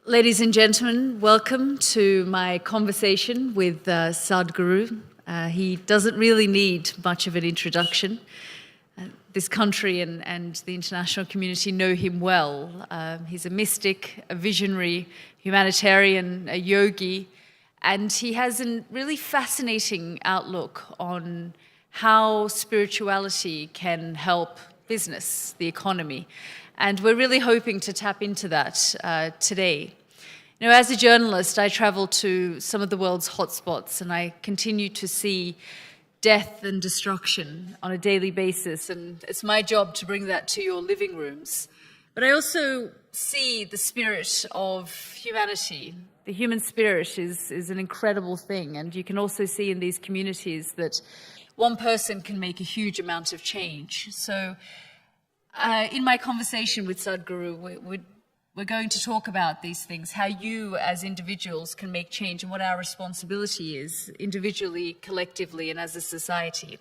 Ladies and gentlemen, welcome to my conversation with Sadhguru. He doesn't really need much of an introduction. This country and the international community know him well. He's a mystic, a visionary, humanitarian, a yogi, and he has a really fascinating outlook on how spirituality can help business, the economy. And we're really hoping to tap into that today. You know, as a journalist, I travel to some of the world's hotspots and I continue to see death and destruction on a daily basis. And it's my job to bring that to your living rooms. But I also see the spirit of humanity. The human spirit is an incredible thing. And you can also see in these communities that one person can make a huge amount of change. So in my conversation with Sadhguru, we're going to talk about these things, how you as individuals can make change and what our responsibility is individually, collectively, and as a society.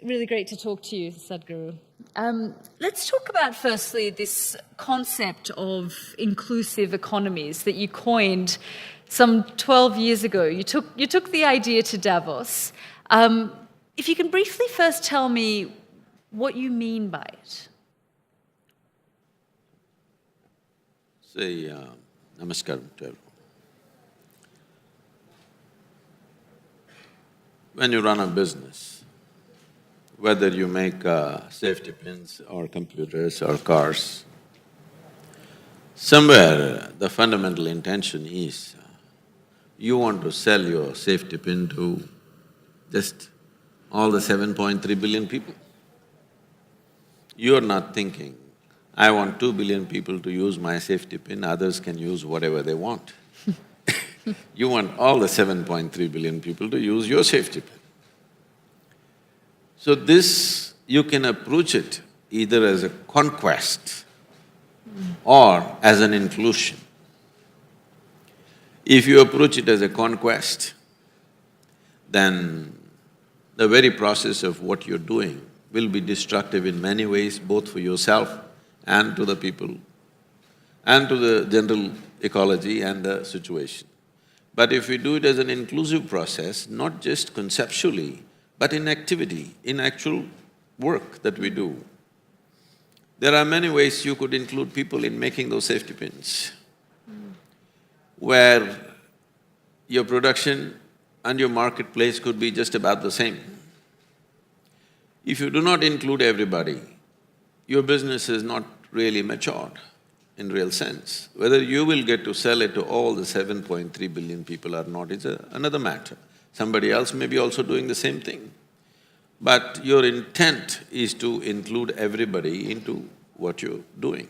Really great to talk to you, Sadhguru. Let's talk about, firstly, this concept of inclusive economies that you coined some 12 years ago. You took the idea to Davos. If you can briefly first tell me what you mean by it. Say, namaskaram to everyone. When you run a business, whether you make safety pins or computers or cars, somewhere the fundamental intention is you want to sell your safety pin to just all the 7.3 billion people. You're not thinking, I want 2 billion people to use my safety pin, others can use whatever they want. You want all the 7.3 billion people to use your safety pin. So this, you can approach it either as a conquest or as an inclusion. If you approach it as a conquest, then the very process of what you're doing will be destructive in many ways, both for yourself and to the people and to the general ecology and the situation. But if we do it as an inclusive process, not just conceptually, but in activity, in actual work that we do, there are many ways you could include people in making those safety pins, where your production and your marketplace could be just about the same. If you do not include everybody, your business is not really matured in real sense. Whether you will get to sell it to all the 7.3 billion people or not is another matter. Somebody else may be also doing the same thing. But your intent is to include everybody into what you're doing.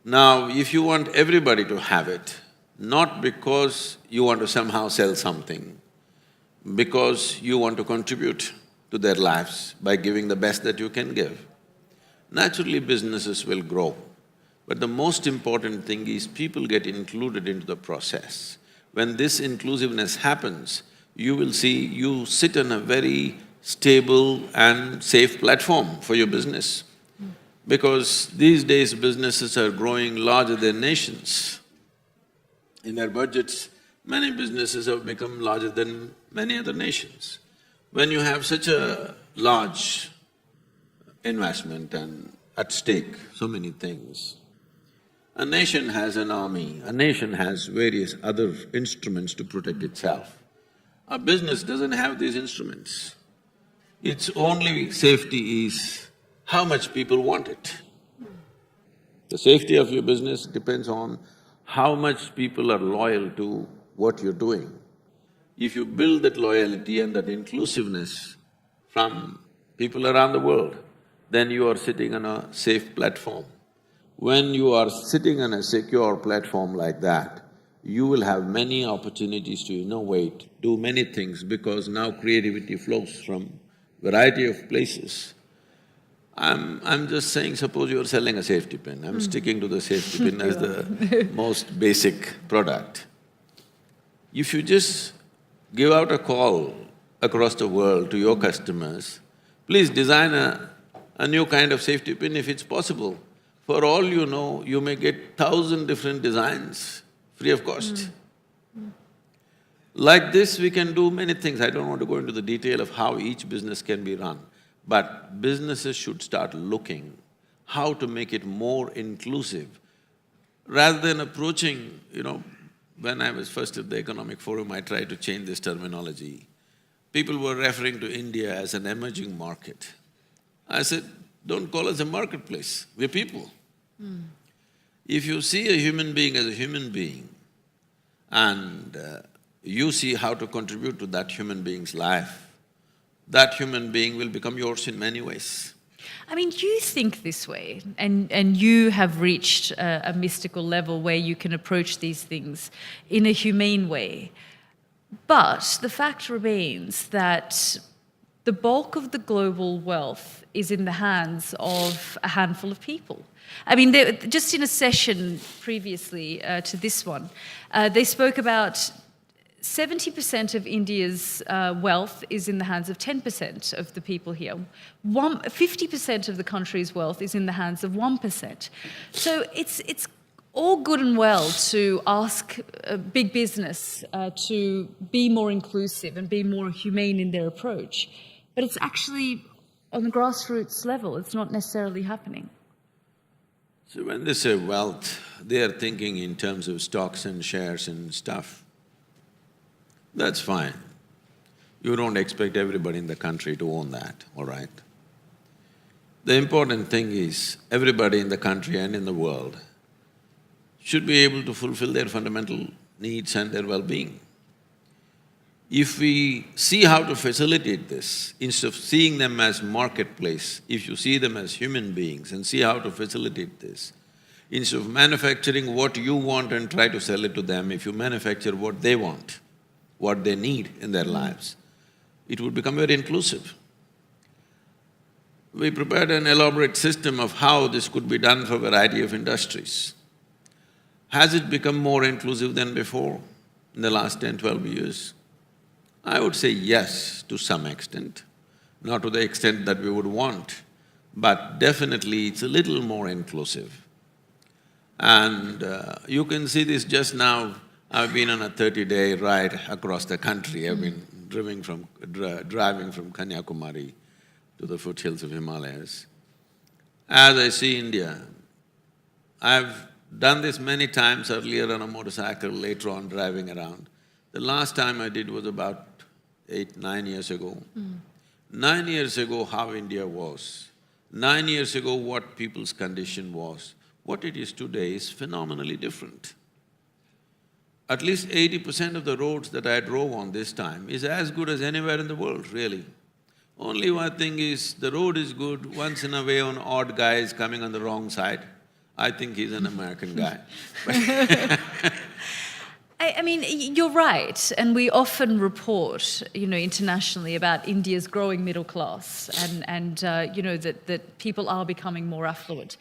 Now, if you want everybody to have it, not because you want to somehow sell something, because you want to contribute to their lives by giving the best that you can give, naturally businesses will grow. But the most important thing is people get included into the process. When this inclusiveness happens, you will see you sit on a very stable and safe platform for your business. Because these days businesses are growing larger than nations. In their budgets, many businesses have become larger than many other nations. When you have such a large investment and at stake so many things, a nation has an army, a nation has various other instruments to protect itself. A business doesn't have these instruments. Its only safety is how much people want it. The safety of your business depends on how much people are loyal to what you're doing. If you build that loyalty and that inclusiveness from people around the world, then you are sitting on a safe platform. When you are sitting on a secure platform like that, you will have many opportunities to innovate, do many things, because now creativity flows from variety of places. I'm just saying, suppose you're selling a safety pin, I'm sticking to the safety pin as the most basic product. If you just give out a call across the world to your customers, please design a new kind of safety pin if it's possible For all you know, you may get 1,000 different designs free of cost. Like this, we can do many things. I don't want to go into the detail of how each business can be run, but businesses should start looking how to make it more inclusive. Rather than approaching, when I was first at the Economic Forum, I tried to change this terminology. People were referring to India as an emerging market. I said, don't call us a marketplace, we're people. If you see a human being as a human being and you see how to contribute to that human being's life, that human being will become yours in many ways. I mean, you think this way, and you have reached a mystical level where you can approach these things in a humane way. But the fact remains that the bulk of the global wealth is in the hands of a handful of people. I mean, just in a session previously to this one, they spoke about 70% of India's wealth is in the hands of 10% of the people here. 50% of the country's wealth is in the hands of 1%. So it's all good and well to ask big business to be more inclusive and be more humane in their approach, but it's actually on the grassroots level, it's not necessarily happening. So when they say wealth, they are thinking in terms of stocks and shares and stuff. That's fine. You don't expect everybody in the country to own that, all right? The important thing is everybody in the country and in the world should be able to fulfill their fundamental needs and their well-being. If we see how to facilitate this, instead of seeing them as marketplace, if you see them as human beings and see how to facilitate this, instead of manufacturing what you want and try to sell it to them, if you manufacture what they want, what they need in their lives, it would become very inclusive. We prepared an elaborate system of how this could be done for a variety of industries. Has it become more inclusive than before in the last 10, 12 years? I would say yes, to some extent, not to the extent that we would want, but definitely it's a little more inclusive. And you can see this just now. I've been on a 30-day ride across the country. I've been driving from Kanyakumari to the foothills of Himalayas. As I see India, I've done this many times earlier on a motorcycle, later on driving around. The last time I did was about 8, 9 years ago. 9 years ago, how India was. 9 years ago, what people's condition was. What it is today is phenomenally different. At least 80% of the roads that I drove on this time is as good as anywhere in the world, really. Only one thing is, the road is good, once in a way an odd guy is coming on the wrong side. I think he's an American guy. I mean, you're right, and we often report, internationally about India's growing middle class and that people are becoming more affluent.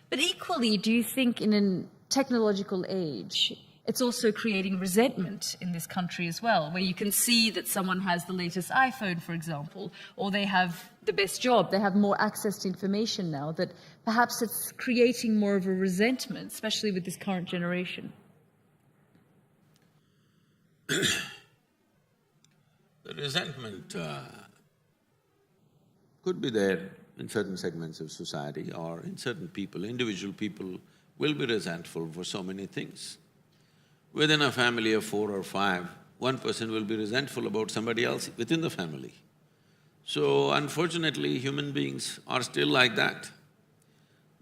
But equally, do you think in a technological age, it's also creating resentment in this country as well, where you can see that someone has the latest iPhone, for example, or they have the best job, they have more access to information now, that perhaps it's creating more of a resentment, especially with this current generation? The resentment could be there in certain segments of society or in certain people. Individual people will be resentful for so many things. Within a family of 4 or 5, one person will be resentful about somebody else within the family. So unfortunately, human beings are still like that.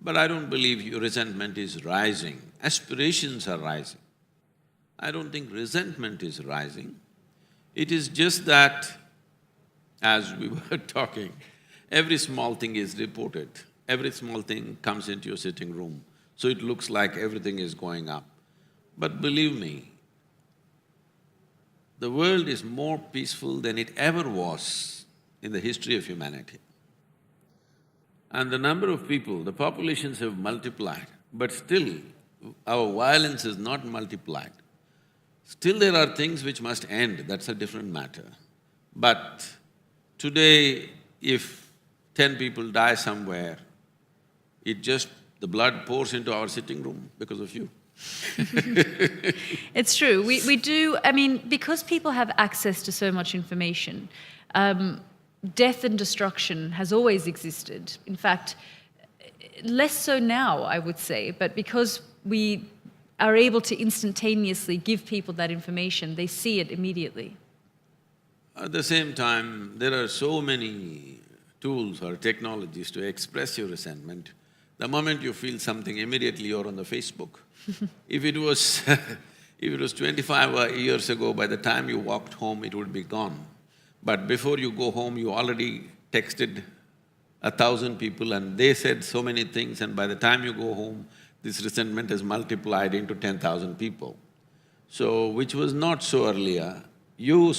But I don't believe your resentment is rising, aspirations are rising. I don't think resentment is rising. It is just that, as we were talking, every small thing is reported, every small thing comes into your sitting room, so it looks like everything is going up. But believe me, the world is more peaceful than it ever was in the history of humanity. And the number of people, the populations have multiplied, but still our violence is not multiplied. Still there are things which must end, that's a different matter. But today, if 10 people die somewhere, it just The blood pours into our sitting room because of you. It's true. We do, I mean, because people have access to so much information, death and destruction has always existed. In fact, less so now, I would say, but because we are able to instantaneously give people that information, they see it immediately. At the same time, there are so many tools or technologies to express your resentment. The moment you feel something, immediately you're on the Facebook. If it was if it was 25 years ago, by the time you walked home, it would be gone. But before you go home, you already texted 1,000 people and they said so many things, and by the time you go home, this resentment has multiplied into 10,000 people. So, which was not so earlier. You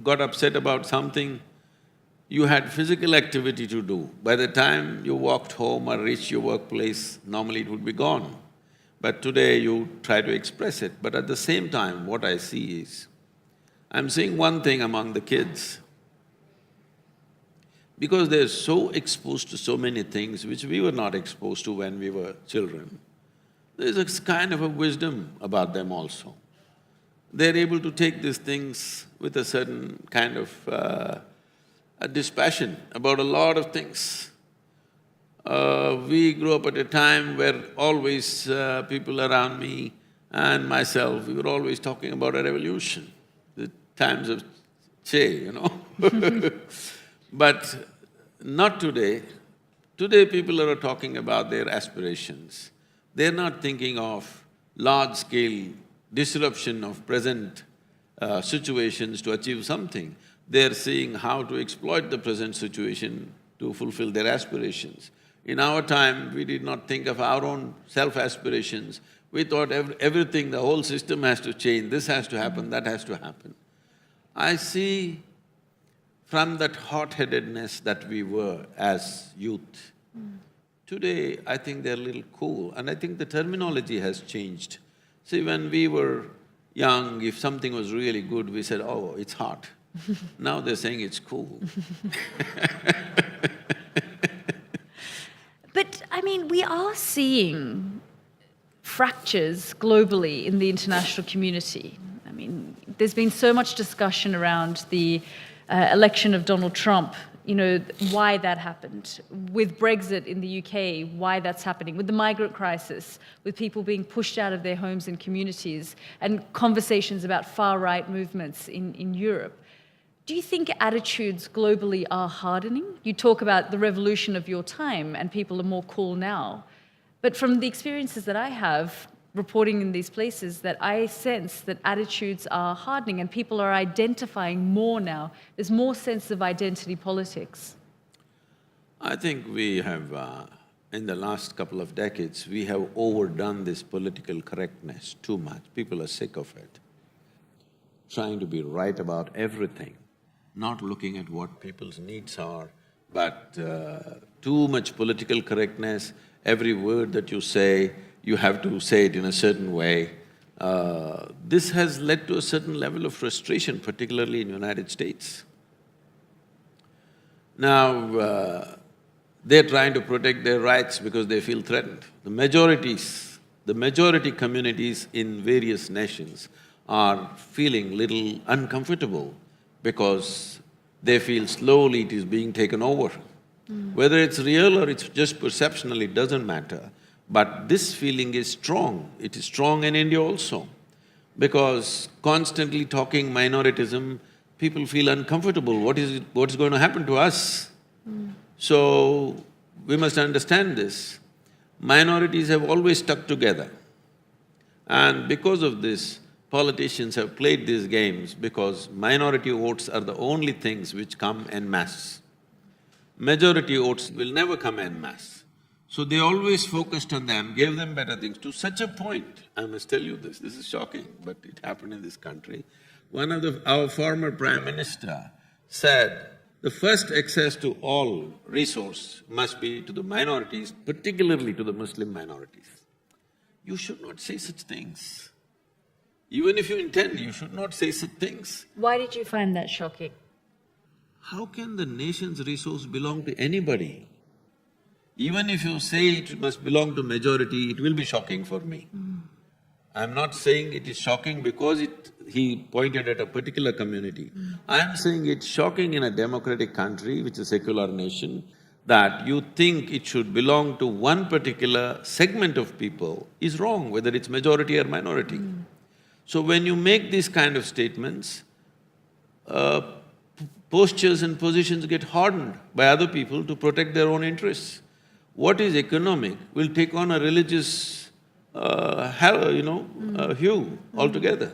got upset about something, you had physical activity to do. By the time you walked home or reached your workplace, normally it would be gone. But today you try to express it. But at the same time, what I see is, I'm seeing one thing among the kids. Because they're so exposed to so many things which we were not exposed to when we were children, there's a kind of a wisdom about them also. They're able to take these things with a certain kind of a dispassion about a lot of things. We grew up at a time where always people around me and myself, we were always talking about a revolution, the times of Che, But not today. Today people are talking about their aspirations. They're not thinking of large-scale disruption of present situations to achieve something. They're seeing how to exploit the present situation to fulfill their aspirations. In our time, we did not think of our own self-aspirations. We thought everything, the whole system has to change, this has to happen, that has to happen. I see from that hot-headedness that we were as youth, today I think they're a little cool, and I think the terminology has changed. See, when we were young, if something was really good, we said, oh, it's hot. Now they're saying it's cool. But, I mean, we are seeing fractures globally in the international community. I mean, there's been so much discussion around the election of Donald Trump, why that happened. With Brexit in the UK, why that's happening. With the migrant crisis, with people being pushed out of their homes and communities, and conversations about far-right movements in Europe. Do you think attitudes globally are hardening? You talk about the revolution of your time and people are more cool now. But from the experiences that I have reporting in these places, that I sense that attitudes are hardening and people are identifying more now. There's more sense of identity politics. I think we have, in the last couple of decades, we have overdone this political correctness too much. People are sick of it. Trying to be right about everything, not looking at what people's needs are, but too much political correctness. Every word that you say, you have to say it in a certain way. This has led to a certain level of frustration, particularly in the United States. Now, they're trying to protect their rights because they feel threatened. The majority communities in various nations are feeling little uncomfortable because they feel slowly it is being taken over. Whether it's real or it's just perceptional, it doesn't matter. But this feeling is strong. It is strong in India also. Because constantly talking minoritism, people feel uncomfortable. What's going to happen to us? So, we must understand this. Minorities have always stuck together. And because of this, politicians have played these games because minority votes are the only things which come en masse. Majority votes will never come en masse. So they always focused on them, gave them better things, to such a point, I must tell you this is shocking, but it happened in this country. One of our former Prime Minister said, the first access to all resource must be to the minorities, particularly to the Muslim minorities. You should not say such things. Even if you intend, you should not say such things. Why did you find that shocking? How can the nation's resource belong to anybody? Even if you say it must belong to majority, it will be shocking for me. I'm not saying it is shocking because he pointed at a particular community. I'm saying it's shocking in a democratic country, which is a secular nation, that you think it should belong to one particular segment of people is wrong, whether it's majority or minority. So when you make these kind of statements, postures and positions get hardened by other people to protect their own interests. What is economic will take on a religious hue altogether.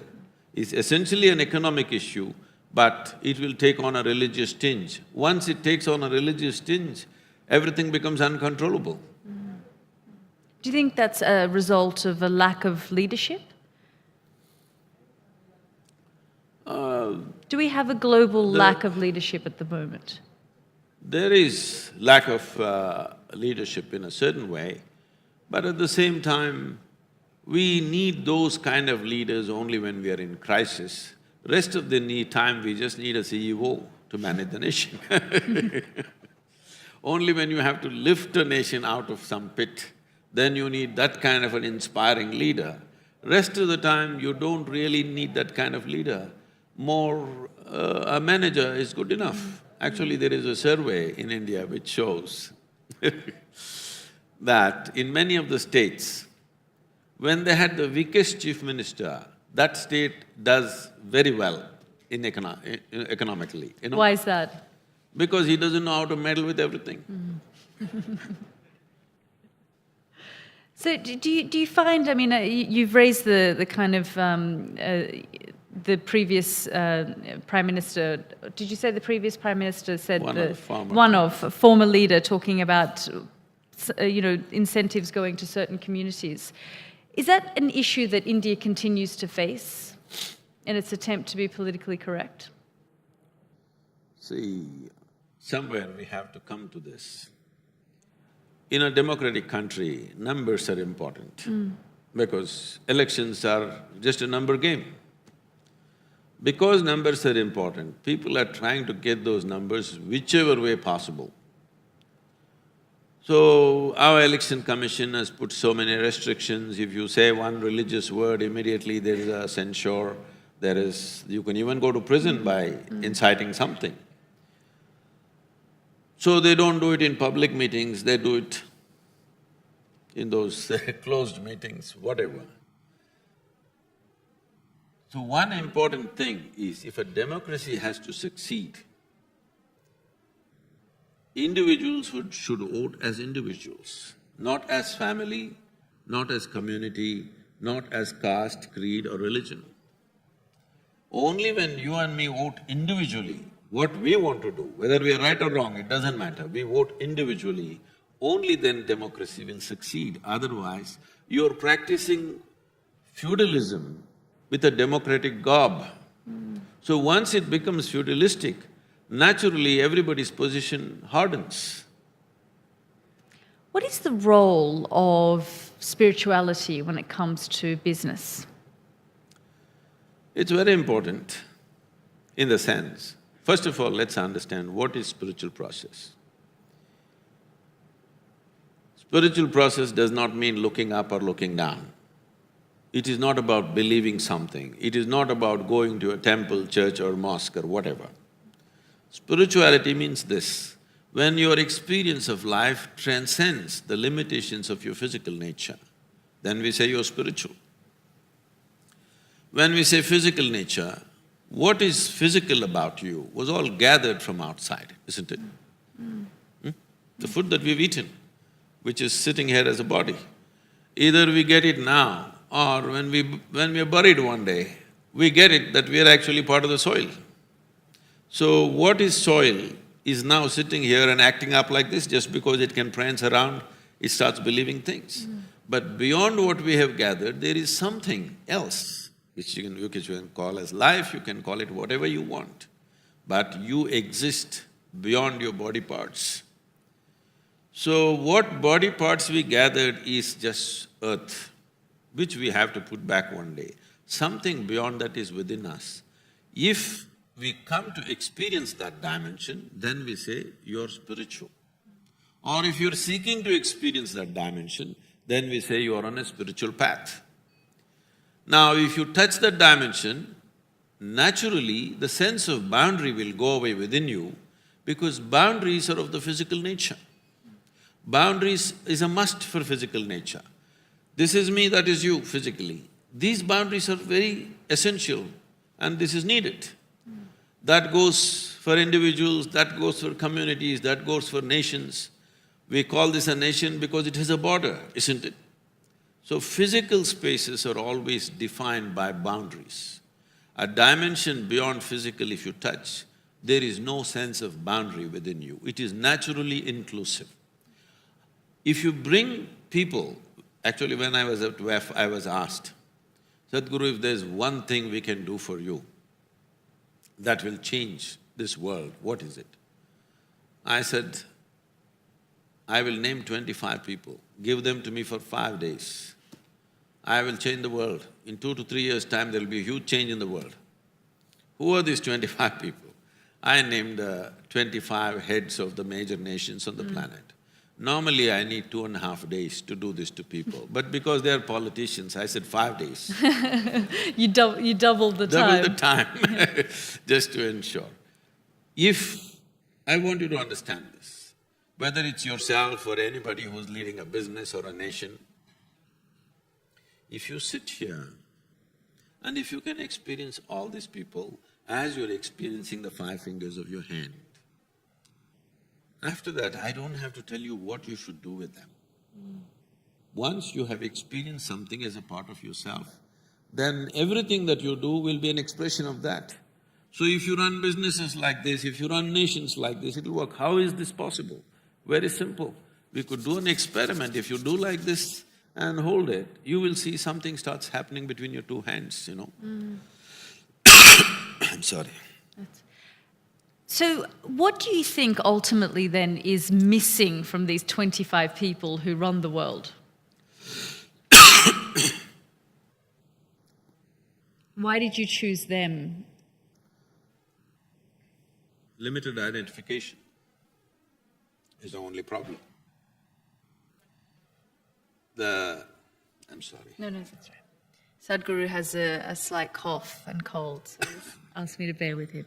It's essentially an economic issue, but it will take on a religious tinge. Once it takes on a religious tinge, everything becomes uncontrollable. Do you think that's a result of a lack of leadership? Do we have a global lack of leadership at the moment? There is lack of leadership in a certain way, but at the same time, we need those kind of leaders only when we are in crisis. Rest of the time, we just need a CEO to manage the nation. Only when you have to lift a nation out of some pit, then you need that kind of an inspiring leader. Rest of the time, you don't really need that kind of leader. A manager is good enough. Actually, there is a survey in India which shows that in many of the states, when they had the weakest chief minister, that state does very well in economically, you know. Why is that? Because he doesn't know how to meddle with everything. So do you find, I mean, you've raised the kind of, the previous Prime Minister, did you say the previous Prime Minister said a former leader talking about, incentives going to certain communities. Is that an issue that India continues to face in its attempt to be politically correct? See, somewhere we have to come to this. In a democratic country, numbers are important because elections are just a number game. Because numbers are important, people are trying to get those numbers whichever way possible. So, our election commission has put so many restrictions. If you say one religious word, immediately there is a censure, you can even go to prison by inciting something. So they don't do it in public meetings, they do it in those closed meetings, whatever. So one important thing is, if a democracy has to succeed, individuals should vote as individuals, not as family, not as community, not as caste, creed or religion. Only when you and me vote individually, what we want to do, whether we are right or wrong, it doesn't matter, we vote individually, only then democracy will succeed. Otherwise, you're practicing feudalism with a democratic garb. So once it becomes feudalistic, naturally everybody's position hardens. What is the role of spirituality when it comes to business? It's very important in the sense, first of all, let's understand what is spiritual process. Spiritual process does not mean looking up or looking down. It is not about believing something, it is not about going to a temple, church or mosque or whatever. Spirituality means this: when your experience of life transcends the limitations of your physical nature, then we say you're spiritual. When we say physical nature, what is physical about you was all gathered from outside, isn't it? The food that we've eaten, which is sitting here as a body. Either we get it now, or when we are buried one day, we get it that we are actually part of the soil. So what is soil is now sitting here and acting up like this just because it can prance around, it starts believing things. But beyond what we have gathered, there is something else which you can call as life, you can call it whatever you want. But you exist beyond your body parts. So what body parts we gathered is just earth, which we have to put back one day. Something beyond that is within us. If we come to experience that dimension, then we say, you're spiritual. Or if you're seeking to experience that dimension, then we say you are on a spiritual path. Now, if you touch that dimension, naturally the sense of boundary will go away within you because boundaries are of the physical nature. Boundaries is a must for physical nature. This is me, that is you physically. These boundaries are very essential and this is needed. That goes for individuals, that goes for communities, that goes for nations. We call this a nation because it has a border, isn't it? So physical spaces are always defined by boundaries. A dimension beyond physical if you touch, there is no sense of boundary within you. It is naturally inclusive. If you bring people… Actually, when I was at WEF, I was asked, Sadhguru, if there's one thing we can do for you that will change this world, what is it? I said, I will name 25 people, give them to me for 5 days. I will change the world. In 2 to 3 years' time, there will be a huge change in the world. Who are these 25 people? I named 25 heads of the major nations on the planet. Normally, I need 2.5 days to do this to people, but because they are politicians, I said 5 days. You doubled the time. Double the time, just to ensure. If… I want you to understand this, whether it's yourself or anybody who's leading a business or a nation, if you sit here and if you can experience all these people as you're experiencing the 5 fingers of your hand, after that, I don't have to tell you what you should do with them. Once you have experienced something as a part of yourself, then everything that you do will be an expression of that. So if you run businesses like this, if you run nations like this, it'll work. How is this possible? Very simple. We could do an experiment. If you do like this and hold it, you will see something starts happening between your 2 hands, you know. I'm sorry. So what do you think ultimately then is missing from these 25 people who run the world? Why did you choose them? Limited identification is the only problem. I'm sorry. No, that's right. Sadhguru has a slight cough and cold, so he's asked me to bear with him.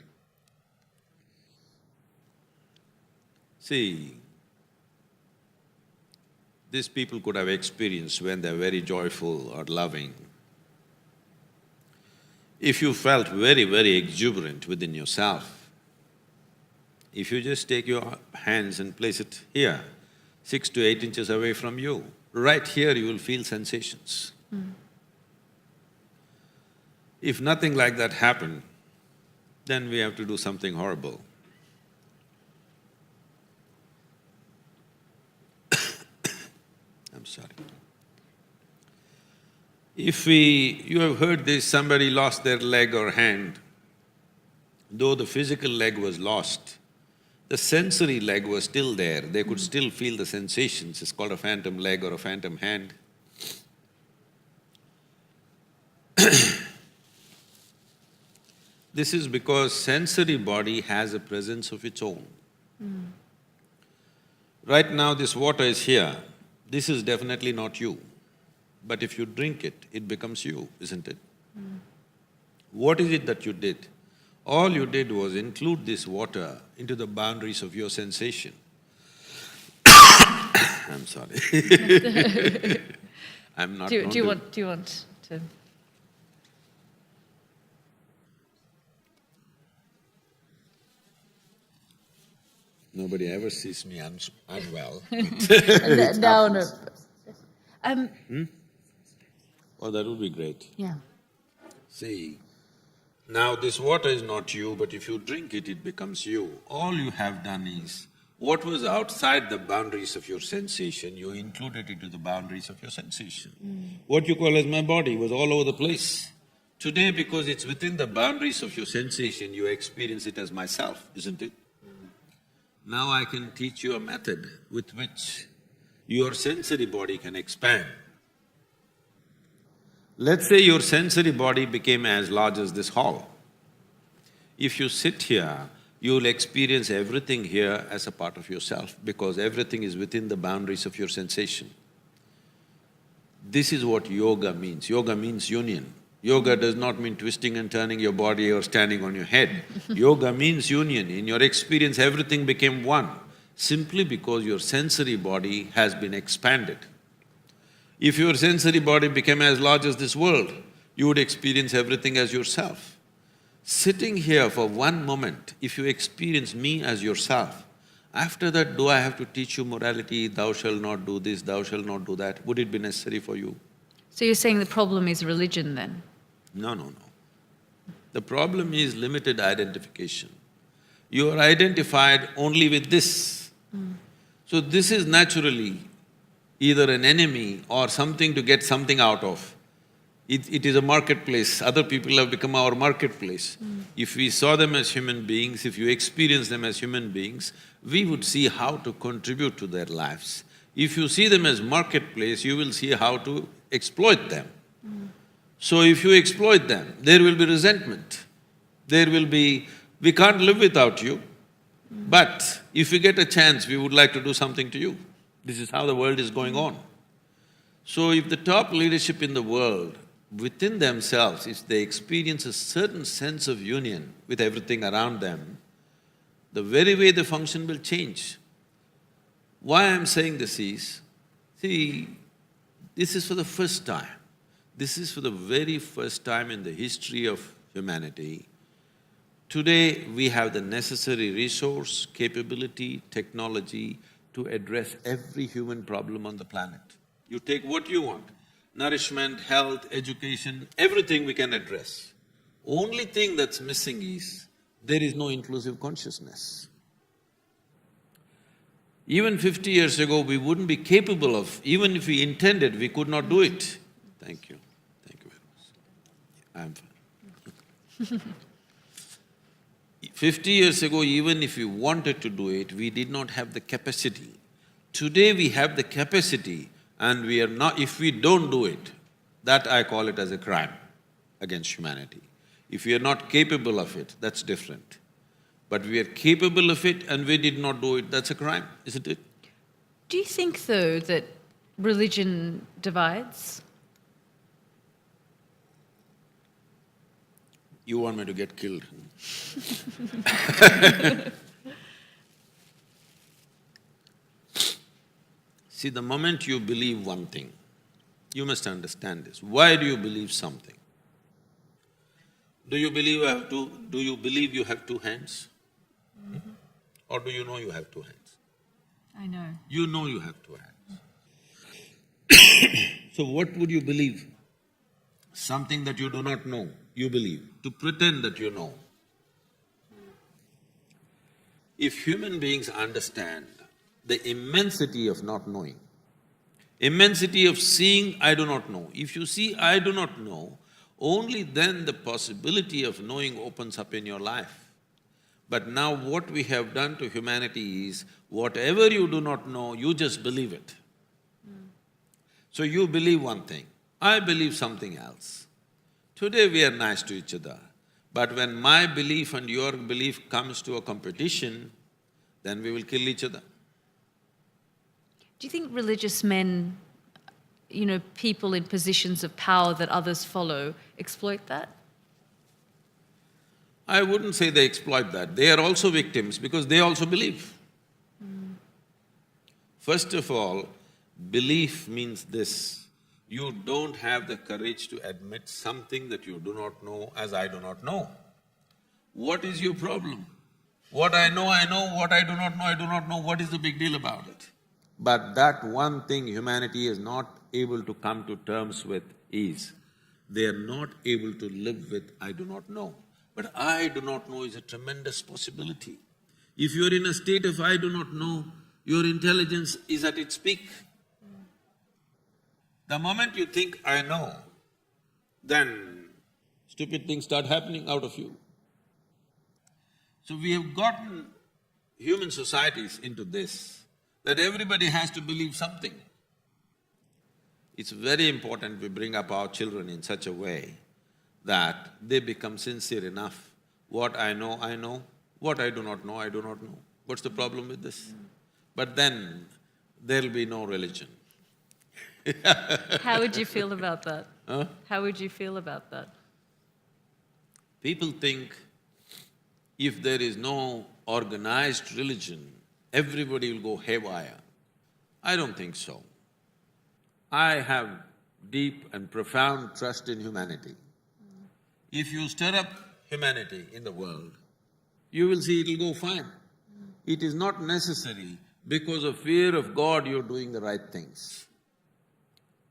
See, these people could have experienced when they're very joyful or loving. If you felt very, very exuberant within yourself, if you just take your hands and place it here, 6 to 8 inches away from you, right here you will feel sensations. If nothing like that happened, then we have to do something horrible. I'm sorry. You have heard this, somebody lost their leg or hand, though the physical leg was lost, the sensory leg was still there, they could still feel the sensations, it's called a phantom leg or a phantom hand. This is because sensory body has a presence of its own. Right now this water is here, this is definitely not you. But if you drink it, it becomes you, isn't it? What is it that you did? All you did was include this water into the boundaries of your sensation. I'm sorry. I'm not… Do you want to… Nobody ever sees me unwell. No. Oh, that would be great. Yeah. See, now this water is not you, but if you drink it, it becomes you. All you have done is, what was outside the boundaries of your sensation, you included into the boundaries of your sensation. What you call as my body was all over the place. Today, because it's within the boundaries of your sensation, you experience it as myself, isn't it? Now I can teach you a method with which your sensory body can expand. Let's say your sensory body became as large as this hall. If you sit here, you'll experience everything here as a part of yourself because everything is within the boundaries of your sensation. This is what yoga means. Yoga means union. Yoga does not mean twisting and turning your body or standing on your head. Yoga means union. In your experience, everything became one, simply because your sensory body has been expanded. If your sensory body became as large as this world, you would experience everything as yourself. Sitting here for one moment, if you experience me as yourself, after that, do I have to teach you morality, thou shalt not do this, thou shalt not do that? Would it be necessary for you? So you're saying the problem is religion then? No, no, no. The problem is limited identification. You are identified only with this. So this is naturally either an enemy or something to get something out of. It is a marketplace, other people have become our marketplace. If we saw them as human beings, if you experience them as human beings, we would see how to contribute to their lives. If you see them as marketplace, you will see how to exploit them. So if you exploit them, there will be resentment. There will be, we can't live without you, but if we get a chance, we would like to do something to you. This is how the world is going on. So if the top leadership in the world, within themselves, if they experience a certain sense of union with everything around them, the very way they function will change. Why I'm saying this is, see, this is for the first time. This is for the very first time in the history of humanity. Today, we have the necessary resource, capability, technology to address every human problem on the planet. You take what you want, nourishment, health, education, everything we can address. Only thing that's missing is, there is no inclusive consciousness. Even 50 years ago, we wouldn't be capable of, even if we intended, we could not do it. Thank you very much. I'm fine. 50 years ago, even if we wanted to do it, we did not have the capacity. Today we have the capacity and we are not… if we don't do it, that I call it as a crime against humanity. If we are not capable of it, that's different. But we are capable of it and we did not do it, that's a crime, isn't it? Do you think, though, that religion divides? You want me to get killed? See, the moment you believe one thing, you must understand this. Why do you believe something? Do you believe you have two hands? Or do you know you have two hands? I know. You know you have two hands. So what would you believe? Something that you do not know, you believe, to pretend that you know. If human beings understand the immensity of not knowing, immensity of seeing I do not know, if you see I do not know, only then the possibility of knowing opens up in your life. But now what we have done to humanity is, whatever you do not know, you just believe it. So you believe one thing, I believe something else. Today we are nice to each other, but when my belief and your belief comes to a competition, then we will kill each other. Do you think religious men, people in positions of power that others follow, exploit that? I wouldn't say they exploit that, they are also victims because they also believe. First of all, belief means this, you don't have the courage to admit something that you do not know as I do not know. What is your problem? What I know, what I do not know, what is the big deal about it? But that one thing humanity is not able to come to terms with is, they are not able to live with I do not know. But I do not know is a tremendous possibility. If you are in a state of I do not know, your intelligence is at its peak. The moment you think I know, then stupid things start happening out of you. So we have gotten human societies into this, that everybody has to believe something. It's very important we bring up our children in such a way that they become sincere enough. What I know, What I do not know, I do not know. What's the problem with this? But then, there'll be no religion. How would you feel about that? Huh? How would you feel about that? People think if there is no organized religion, everybody will go haywire. I don't think so. I have deep and profound trust in humanity. If you stir up humanity in the world, you will see it'll go fine. It is not necessary because of fear of God you're doing the right things.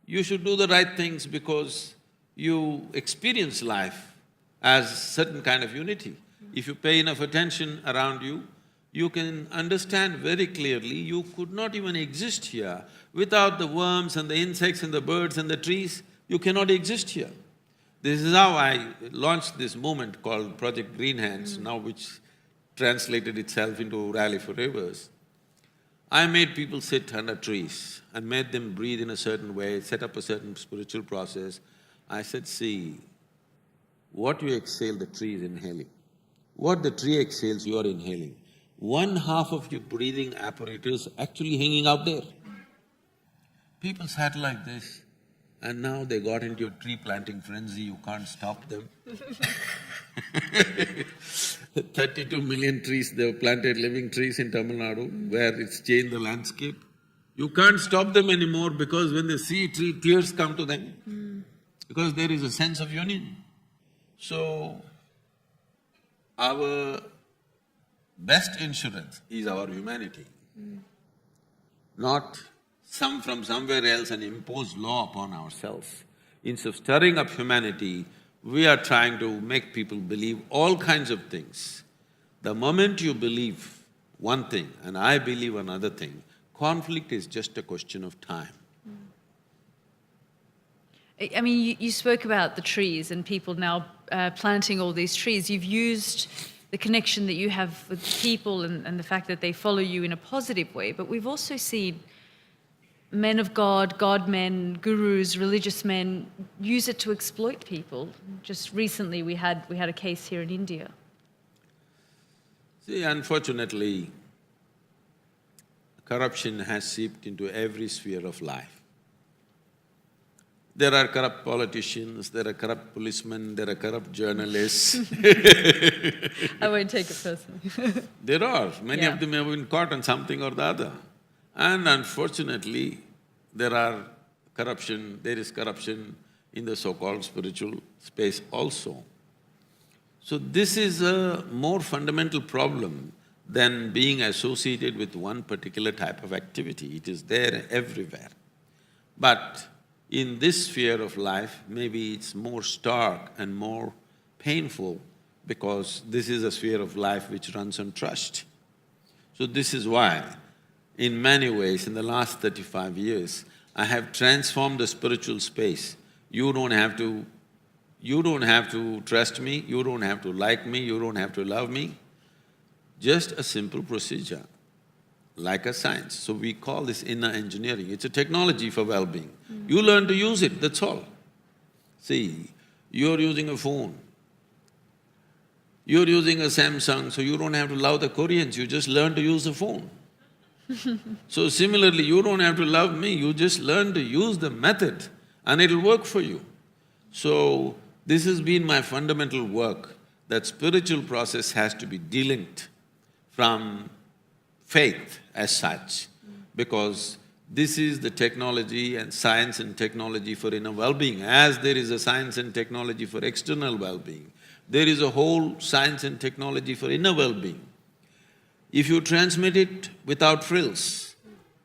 You should do the right things because you experience life as certain kind of unity. If you pay enough attention around you, you can understand very clearly you could not even exist here without the worms and the insects and the birds and the trees. You cannot exist here. This is how I launched this movement called Project Green Hands, now which translated itself into Rally for Rivers. I made people sit under trees and made them breathe in a certain way, set up a certain spiritual process. I said, see, what you exhale, the tree is inhaling. What the tree exhales, you are inhaling. One half of your breathing apparatus actually hanging out there. People sat like this, and now they got into a tree planting frenzy, you can't stop them. 32 million trees, they have planted living trees in Tamil Nadu, where it's changed the landscape. You can't stop them anymore because when they see a tree, tears come to them, because there is a sense of union. So, our best insurance is our humanity, not some from somewhere else and impose law upon ourselves. Instead of stirring up humanity, we are trying to make people believe all kinds of things. The moment you believe one thing and I believe another thing, conflict is just a question of time. I mean, you spoke about the trees and people now planting all these trees. You've used the connection that you have with people and the fact that they follow you in a positive way, but we've also seen men of God, God-men, gurus, religious men use it to exploit people. Just recently we had a case here in India. See, unfortunately, corruption has seeped into every sphere of life. There are corrupt politicians, there are corrupt policemen, there are corrupt journalists. I won't take it personally. There are. Many of them have been caught on something or the other. And unfortunately, there is corruption in the so-called spiritual space also. So this is a more fundamental problem than being associated with one particular type of activity. It is there everywhere. But in this sphere of life, maybe it's more stark and more painful because this is a sphere of life which runs on trust. So this is why, in many ways, in the last 35 years, I have transformed the spiritual space. You don't have to trust me, you don't have to like me, you don't have to love me. Just a simple procedure, like a science. So we call this inner engineering. It's a technology for well-being. You learn to use it, that's all. See, you're using a phone. You're using a Samsung, so you don't have to love the Koreans, you just learn to use the phone. So similarly, you don't have to love me, you just learn to use the method and it'll work for you. So, this has been my fundamental work, that spiritual process has to be delinked from faith as such, because this is the technology and science and technology for inner well-being. As there is a science and technology for external well-being, there is a whole science and technology for inner well-being. If you transmit it without frills,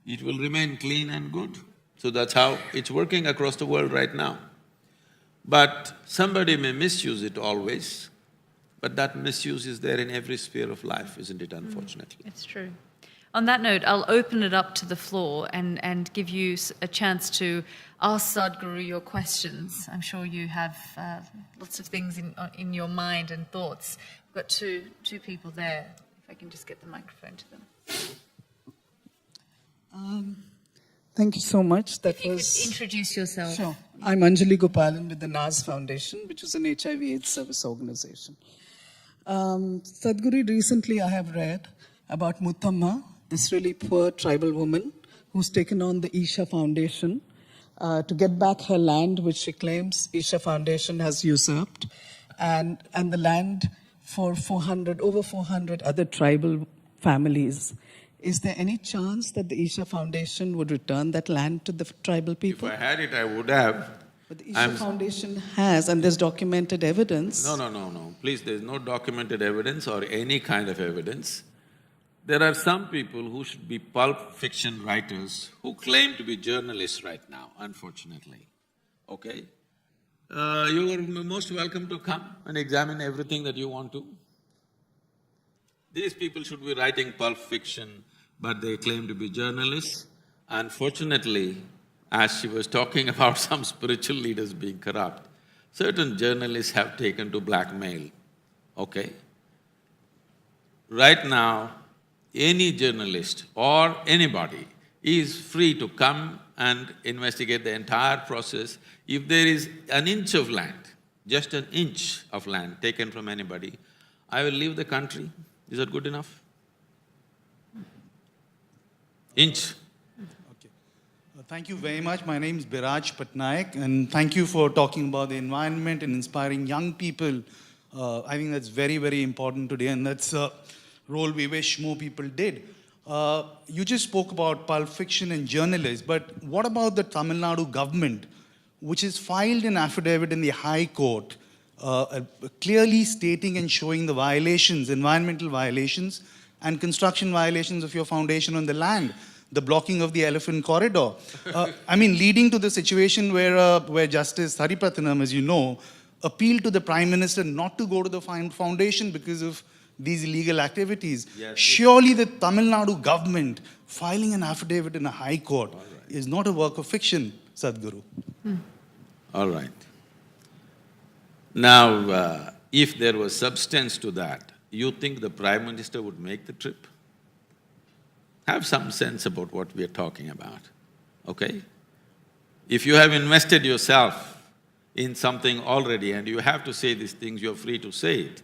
it will remain clean and good. So that's how it's working across the world right now. But somebody may misuse it always, but that misuse is there in every sphere of life, isn't it, unfortunately? It's true. On that note, I'll open it up to the floor and give you a chance to ask Sadhguru your questions. I'm sure you have lots of things in your mind and thoughts. We've got two people there. If I can just get the microphone to them. Thank you so much. If you could introduce yourself. Sure. I'm Anjali Gopalan with the NAS Foundation, which is an HIV/AIDS service organization. Sadhguru, recently I have read about Muthamma, this really poor tribal woman who's taken on the Isha Foundation to get back her land, which she claims Isha Foundation has usurped, and the land for over 400 other tribal families. Is there any chance that the Isha Foundation would return that land to the tribal If people? I had it, I would have. But the Isha Foundation has, and there's documented evidence. No. Please, there's no documented evidence or any kind of evidence. There are some people who should be pulp fiction writers who claim to be journalists right now, unfortunately, okay? You are most welcome to come and examine everything that you want to. These people should be writing pulp fiction, but they claim to be journalists. Unfortunately, as she was talking about some spiritual leaders being corrupt, certain journalists have taken to blackmail, okay? Right now, any journalist or anybody is free to come and investigate the entire process. If there is an inch of land, just an inch of land taken from anybody, I will leave the country. Is that good enough? Inch. Okay. Thank you very much. My name is Biraj Patnaik, and thank you for talking about the environment and inspiring young people. I think that's very, very important today, and that's a role we wish more people did. You just spoke about pulp fiction and journalists, but what about the Tamil Nadu government, which has filed an affidavit in the High Court clearly stating and showing the violations, environmental violations and construction violations of your foundation on the land, the blocking of the elephant corridor. Leading to the situation where Justice Haripratnam, as you know, appealed to the Prime Minister not to go to the foundation because of these illegal activities. Yes. Surely the Tamil Nadu government filing an affidavit in a high court is not a work of fiction, Sadhguru. All right. Now, if there was substance to that, you think the Prime Minister would make the trip? Have some sense about what we are talking about, okay? If you have invested yourself in something already and you have to say these things, you're free to say it.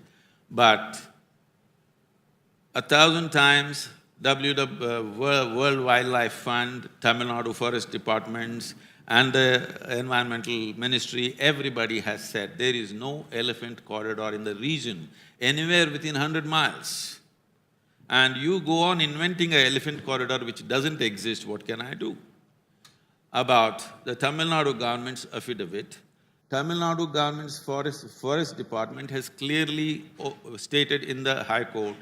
But 1,000 times World Wildlife Fund, Tamil Nadu Forest Departments and the Environmental Ministry, everybody has said there is no elephant corridor in the region, anywhere within 100 miles. And you go on inventing an elephant corridor which doesn't exist, what can I do? About the Tamil Nadu government's affidavit, Tamil Nadu government's forest department has clearly stated in the High Court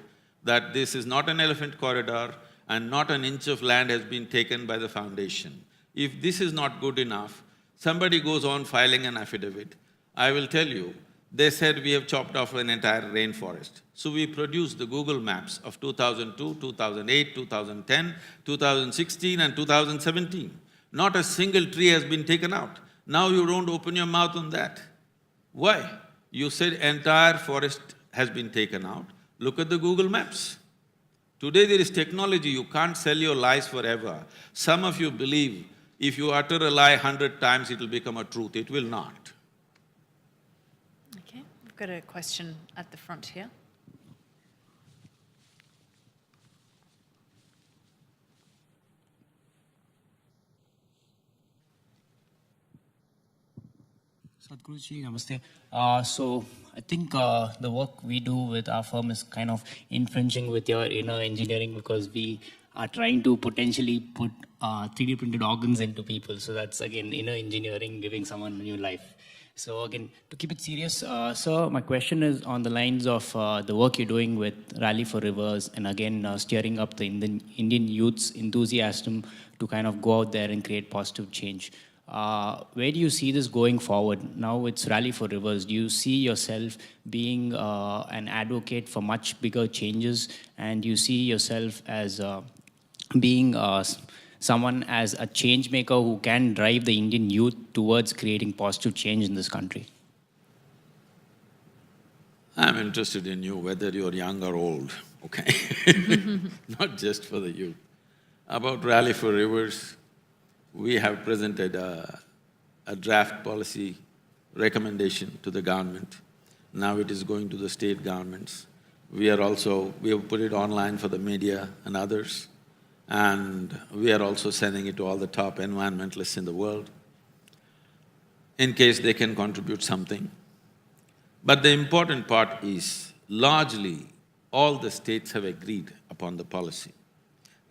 that this is not an elephant corridor and not an inch of land has been taken by the foundation. If this is not good enough, somebody goes on filing an affidavit. I will tell you, they said we have chopped off an entire rainforest. So we produced the Google Maps of 2002, 2008, 2010, 2016 and 2017. Not a single tree has been taken out. Now you don't open your mouth on that. Why? You said entire forest has been taken out. Look at the Google Maps. Today there is technology, you can't sell your lies forever. Some of you believe if you utter a lie 100 times, it will become a truth. It will not. Okay, we've got a question at the front here. Sadhguruji, namaste. So I think the work we do with our firm is kind of infringing with your inner engineering because we are trying to potentially put 3D printed organs into people. So that's again inner engineering, giving someone a new life. So again, to keep it serious, sir, my question is on the lines of the work you're doing with Rally for Rivers and again steering up the Indian youth's enthusiasm to kind of go out there and create positive change. Where do you see this going forward? Now it's Rally for Rivers. Do you see yourself being an advocate for much bigger changes? And do you see yourself as being someone as a change maker who can drive the Indian youth towards creating positive change in this country? I'm interested in you, whether you're young or old, okay? Not just for the youth. About Rally for Rivers, we have presented a draft policy recommendation to the government. Now it is going to the state governments. We have put it online for the media and others, and we are also sending it to all the top environmentalists in the world, in case they can contribute something. But the important part is, largely, all the states have agreed upon the policy.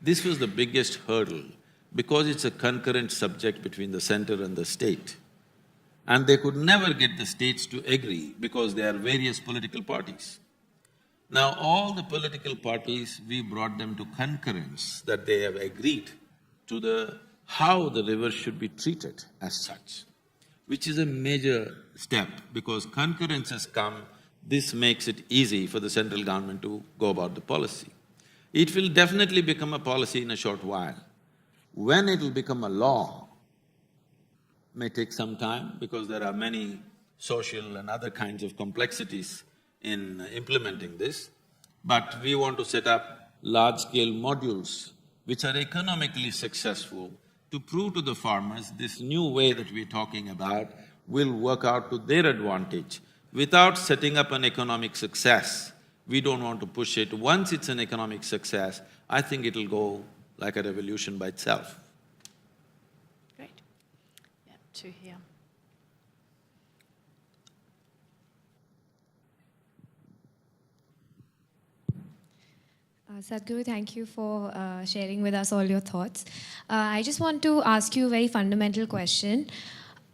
This was the biggest hurdle because it's a concurrent subject between the center and the state. And they could never get the states to agree because there are various political parties. Now, all the political parties, we brought them to concurrence that they have agreed to how the river should be treated as such, which is a major step because concurrence has come. This makes it easy for the central government to go about the policy. It will definitely become a policy in a short while. When it will become a law may take some time because there are many social and other kinds of complexities in implementing this, but we want to set up large-scale modules which are economically successful to prove to the farmers this new way that we're talking about will work out to their advantage. Without setting up an economic success, we don't want to push it. Once it's an economic success, I think it'll go like a revolution by itself. Great. Yeah, two here. Sadhguru, thank you for sharing with us all your thoughts. I just want to ask you a very fundamental question.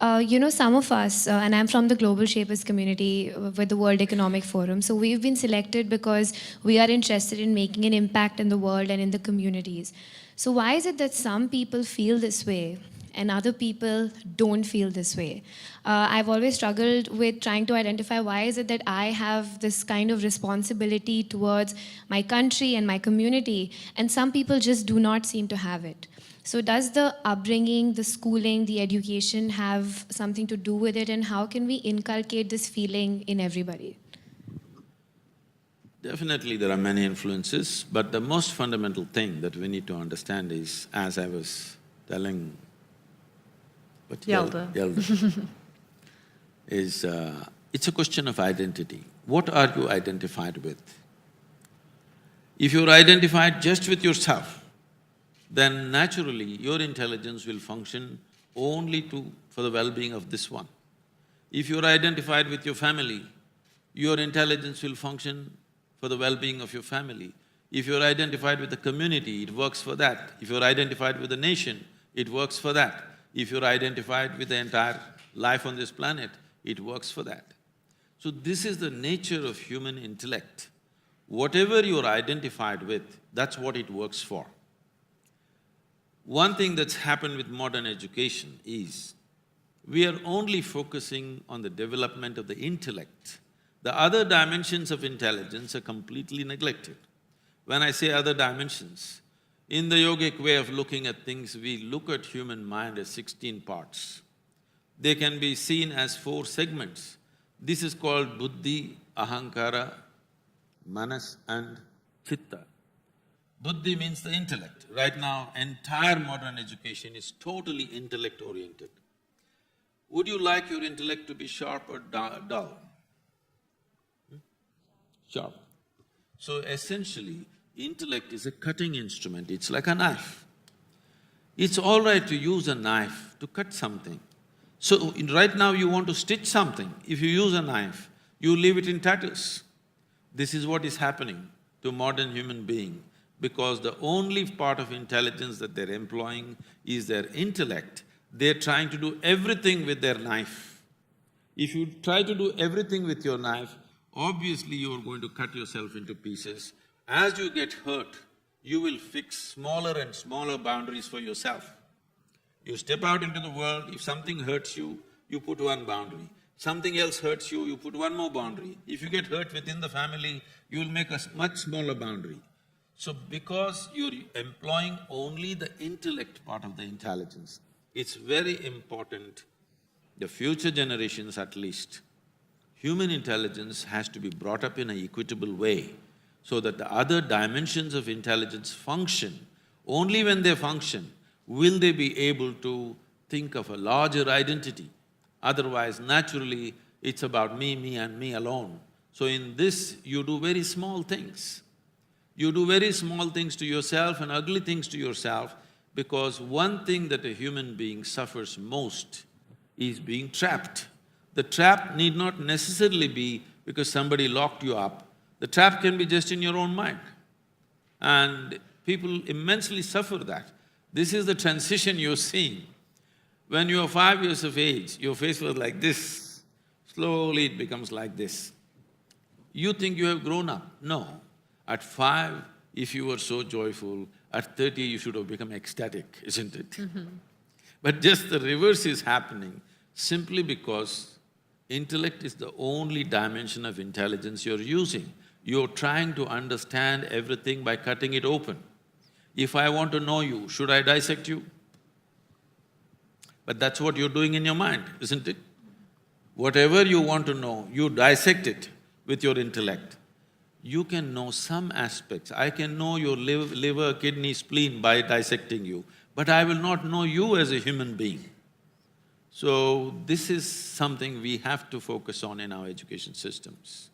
Some of us, and I'm from the Global Shapers community with the World Economic Forum, so we've been selected because we are interested in making an impact in the world and in the communities. So why is it that some people feel this way and other people don't feel this way? I've always struggled with trying to identify why is it that I have this kind of responsibility towards my country and my community, and some people just do not seem to have it. So does the upbringing, the schooling, the education have something to do with it, and how can we inculcate this feeling in everybody? Definitely there are many influences, but the most fundamental thing that we need to understand is, as I was telling Yalda. It's a question of identity. What are you identified with? If you're identified just with yourself, then naturally your intelligence will function only for the well-being of this one. If you're identified with your family, your intelligence will function for the well-being of your family. If you're identified with the community, it works for that. If you're identified with the nation, it works for that. If you're identified with the entire life on this planet, it works for that. So this is the nature of human intellect. Whatever you're identified with, that's what it works for. One thing that's happened with modern education is, we are only focusing on the development of the intellect. The other dimensions of intelligence are completely neglected. When I say other dimensions, in the yogic way of looking at things, we look at human mind as 16 parts. They can be seen as 4 segments. This is called buddhi, ahankara, manas and chitta. Buddhi means the intellect. Right now, entire modern education is totally intellect-oriented. Would you like your intellect to be sharp or dull? Sharp. So essentially, intellect is a cutting instrument, it's like a knife. It's all right to use a knife to cut something. So right now you want to stitch something, if you use a knife, you leave it in tatters. This is what is happening to modern human being, because the only part of intelligence that they're employing is their intellect. They're trying to do everything with their knife. If you try to do everything with your knife, obviously you're going to cut yourself into pieces. As you get hurt, you will fix smaller and smaller boundaries for yourself. You step out into the world, if something hurts you, you put one boundary. Something else hurts you, you put one more boundary. If you get hurt within the family, you'll make a much smaller boundary. So because you're employing only the intellect part of the intelligence, it's very important, the future generations at least, human intelligence has to be brought up in an equitable way so that the other dimensions of intelligence function. Only when they function will they be able to think of a larger identity. Otherwise, naturally, it's about me and me alone. So in this, you do very small things. You do very small things to yourself and ugly things to yourself, because one thing that a human being suffers most is being trapped. The trap need not necessarily be because somebody locked you up. The trap can be just in your own mind. And people immensely suffer that. This is the transition you're seeing. When you are 5 years of age, your face was like this, slowly it becomes like this. You think you have grown up. No. At 5, if you were so joyful, at 30 you should have become ecstatic, isn't it? But just the reverse is happening simply because intellect is the only dimension of intelligence you're using. You're trying to understand everything by cutting it open. If I want to know you, should I dissect you? But that's what you're doing in your mind, isn't it? Whatever you want to know, you dissect it with your intellect. You can know some aspects. I can know your liver, kidney, spleen by dissecting you, but I will not know you as a human being. So, this is something we have to focus on in our education systems.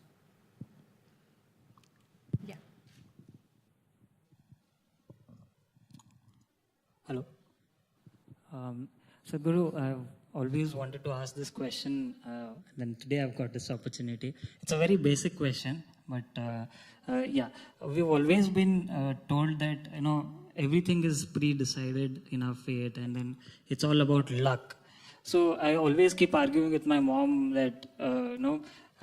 Yeah. Hello. Sadhguru, I've always wanted to ask this question, then today I've got this opportunity. It's a very basic question, but yeah, we've always been told that, everything is pre-decided in our fate, and then it's all about luck. So I always keep arguing with my mom that,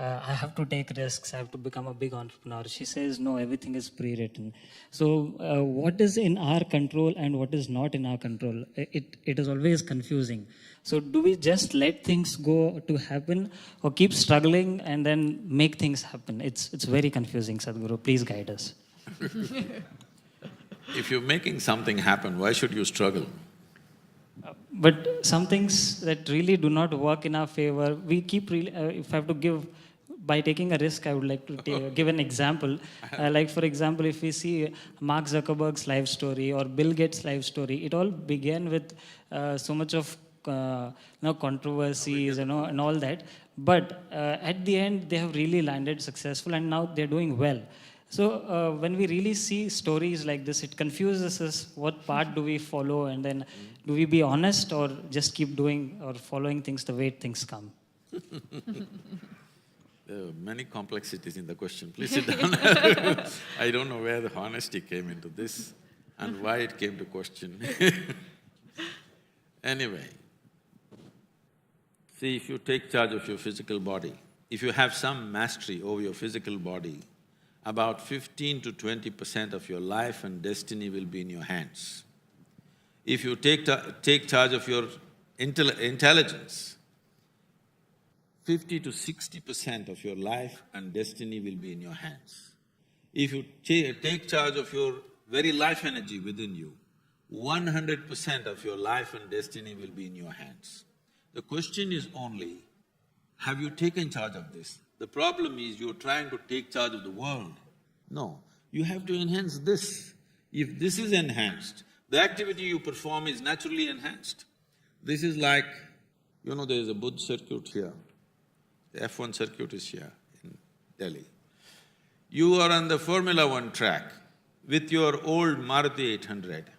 I have to take risks, I have to become a big entrepreneur. She says, no, everything is pre-written. So what is in our control and what is not in our control? It is always confusing. So do we just let things go to happen, or keep struggling and then make things happen? It's very confusing, Sadhguru. Please guide us. If you're making something happen, why should you struggle? But some things that really do not work in our favor, we keep really… if I have to give… By taking a risk, I would like to give an example. Like for example, if we see Mark Zuckerberg's life story or Bill Gates' life story, it all began with so much of controversies, and all that. But at the end, they have really landed successful, and now they're doing well. So when we really see stories like this, it confuses us. What part do we follow, and then do we be honest or just keep doing or following things the way things come? There are many complexities in the question, please sit down. I don't know where the honesty came into this and why it came to question. Anyway, see, if you take charge of your physical body, if you have some mastery over your physical body, about 15 to 20% of your life and destiny will be in your hands. If you take charge of your intelligence, 50 to 60% of your life and destiny will be in your hands. If you take charge of your very life energy within you, 100% of your life and destiny will be in your hands. The question is only, have you taken charge of this? The problem is you're trying to take charge of the world. No, you have to enhance this. If this is enhanced, the activity you perform is naturally enhanced. This is like, there is a Buddh circuit here. The F1 circuit is here in Delhi. You are on the Formula 1 track with your old Maruti 800.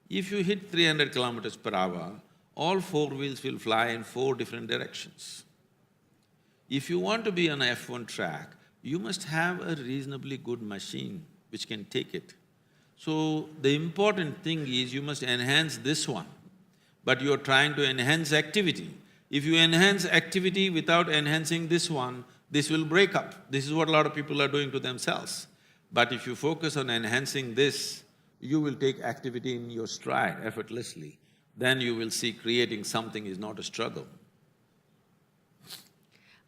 If you hit 300 kilometers per hour, all four wheels will fly in 4 different directions. If you want to be on a F1 track, you must have a reasonably good machine which can take it. So, the important thing is you must enhance this one, but you're trying to enhance activity. If you enhance activity without enhancing this one, this will break up. This is what a lot of people are doing to themselves. But if you focus on enhancing this, you will take activity in your stride effortlessly. Then you will see creating something is not a struggle.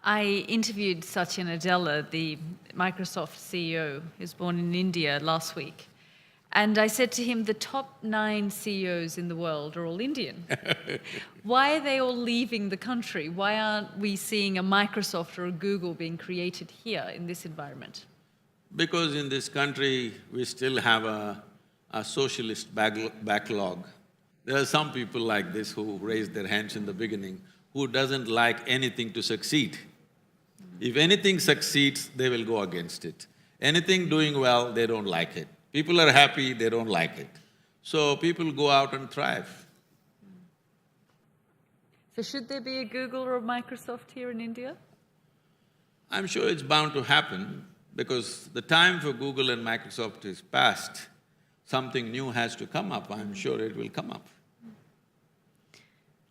I interviewed Satya Nadella, the Microsoft CEO, who's born in India, last week. And I said to him, the top 9 CEOs in the world are all Indian. Why are they all leaving the country? Why aren't we seeing a Microsoft or a Google being created here in this environment? Because in this country, we still have a socialist backlog. There are some people like this who raised their hands in the beginning, who doesn't like anything to succeed. If anything succeeds, they will go against it. Anything doing well, they don't like it. People are happy, they don't like it. So people go out and thrive. So should there be a Google or a Microsoft here in India? I'm sure it's bound to happen because the time for Google and Microsoft is past. Something new has to come up, I'm sure it will come up.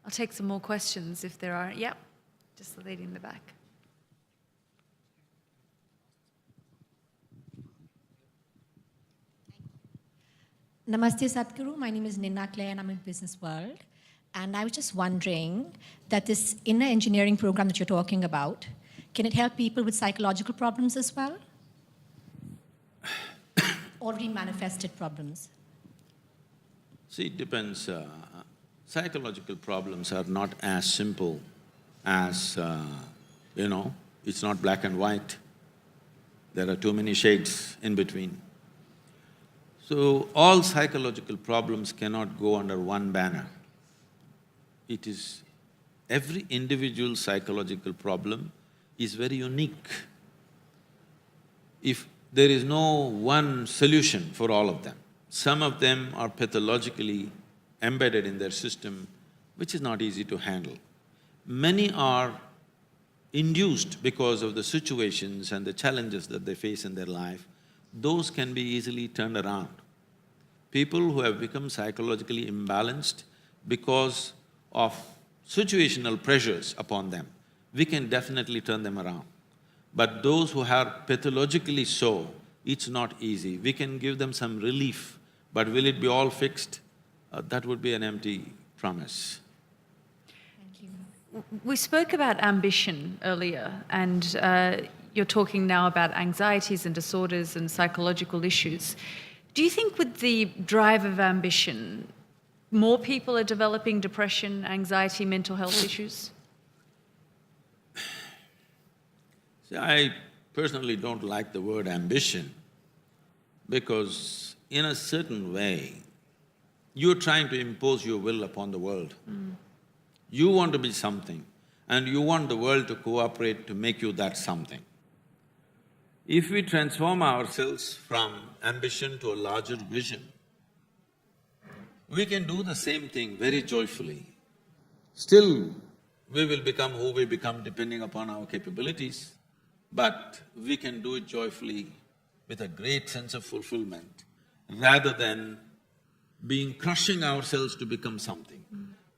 I'll take some more questions if there are. Yep, just the lady in the back. Namaste Sadhguru, my name is Ninna Claire and I'm in Business World. And I was just wondering that this inner engineering program that you're talking about, can it help people with psychological problems as well? Already manifested problems? See, it depends. Psychological problems are not as simple as, it's not black and white. There are too many shades in between. So, all psychological problems cannot go under one banner. It is… every individual psychological problem is very unique. If there is no one solution for all of them, some of them are pathologically embedded in their system, which is not easy to handle. Many are induced because of the situations and the challenges that they face in their life. Those can be easily turned around. People who have become psychologically imbalanced because of situational pressures upon them, we can definitely turn them around. But those who are pathologically so, it's not easy. We can give them some relief, but will it be all fixed? That would be an empty promise. Thank you. We spoke about ambition earlier, and you're talking now about anxieties and disorders and psychological issues. Do you think with the drive of ambition, more people are developing depression, anxiety, mental health issues? See, I personally don't like the word ambition because in a certain way, you're trying to impose your will upon the world. You want to be something and you want the world to cooperate to make you that something. If we transform ourselves from ambition to a larger vision, we can do the same thing very joyfully. Still, we will become who we become depending upon our capabilities, but we can do it joyfully with a great sense of fulfillment, rather than crushing ourselves to become something.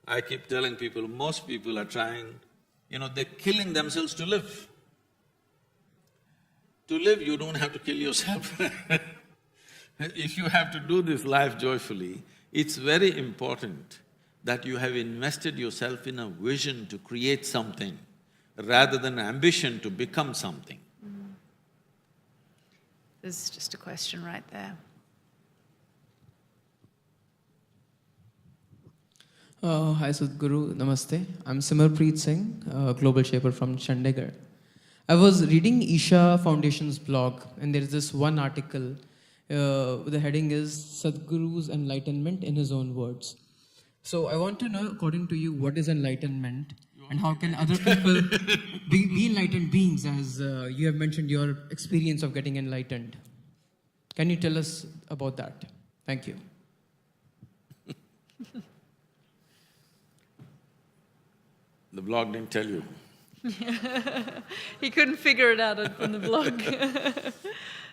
I keep telling people, most people are trying, they're killing themselves to live. To live, you don't have to kill yourself. If you have to do this life joyfully, it's very important that you have invested yourself in a vision to create something rather than ambition to become something. There's just a question right there. Hi Sadhguru, Namaste. I'm Simarpreet Singh, Global Shaper from Chandigarh. I was reading Isha Foundation's blog and there is this one article, the heading is Sadhguru's Enlightenment in his own words. So I want to know, according to you, what is enlightenment and how can other people be enlightened beings, as you have mentioned your experience of getting enlightened. Can you tell us about that? Thank you. The blog didn't tell you. He couldn't figure it out from the blog.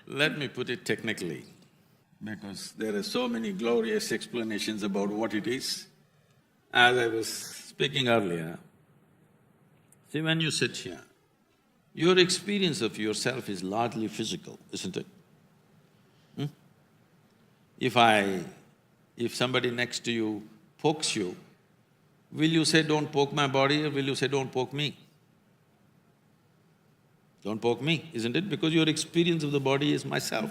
Let me put it technically, because there are so many glorious explanations about what it is. As I was speaking earlier, see, when you sit here, your experience of yourself is largely physical, isn't it? If somebody next to you pokes you, will you say, "Don't poke my body," or will you say, "Don't poke me"? Don't poke me, isn't it? Because your experience of the body is myself.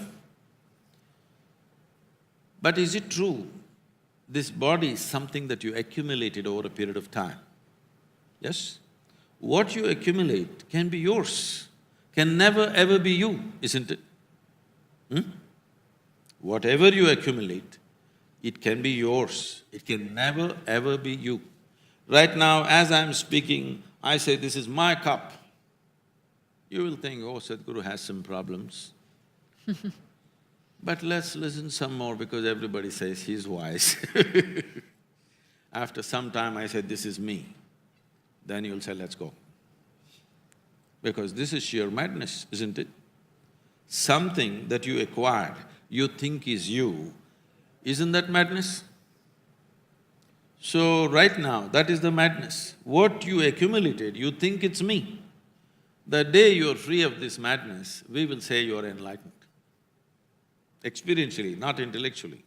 But is it true, this body is something that you accumulated over a period of time? Yes? What you accumulate can be yours, can never ever be you, isn't it? Whatever you accumulate, it can be yours, it can never ever be you. Right now, as I'm speaking, I say, "This is my cup." You will think, oh, Sadhguru has some problems. But let's listen some more because everybody says he's wise. After some time I said, this is me. Then you'll say, let's go. Because this is sheer madness, isn't it? Something that you acquired, you think is you, isn't that madness? So right now, that is the madness. What you accumulated, you think it's me. The day you're free of this madness, we will say you're enlightened. Experientially, not intellectually.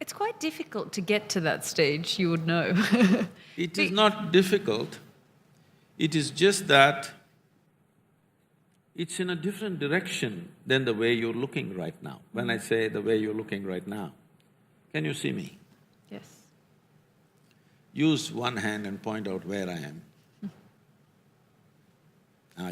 It's quite difficult to get to that stage, you would know. It is not difficult, it is just that it's in a different direction than the way you're looking right now. When I say the way you're looking right now, can you see me? Yes. Use one hand and point out where I am.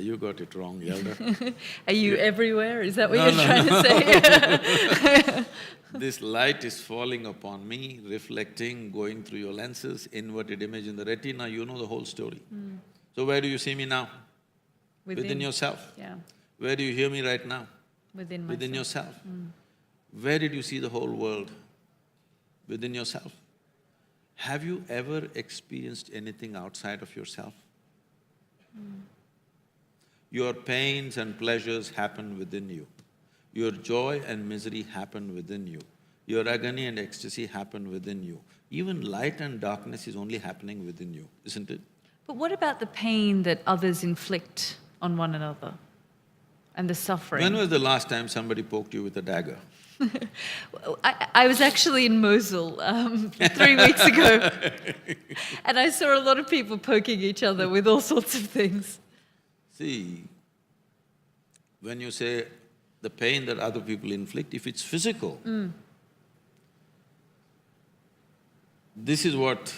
You got it wrong, Yalda. Are you everywhere? Is that what No, you're no, trying to say? This light is falling upon me, reflecting, going through your lenses, inverted image in the retina, you know the whole story. So where do you see me now? Within yourself. Yeah, Where do you hear me right now? within myself. Within yourself. Where did you see the whole world? Within yourself. Have you ever experienced anything outside of yourself? Your pains and pleasures happen within you. Your joy and misery happen within you. Your agony and ecstasy happen within you. Even light and darkness is only happening within you, isn't it? But what about the pain that others inflict on one another and the suffering? When was the last time somebody poked you with a dagger? I was actually in Mosul 3 weeks ago and I saw a lot of people poking each other with all sorts of things. See, when you say the pain that other people inflict, if it's physical, this is what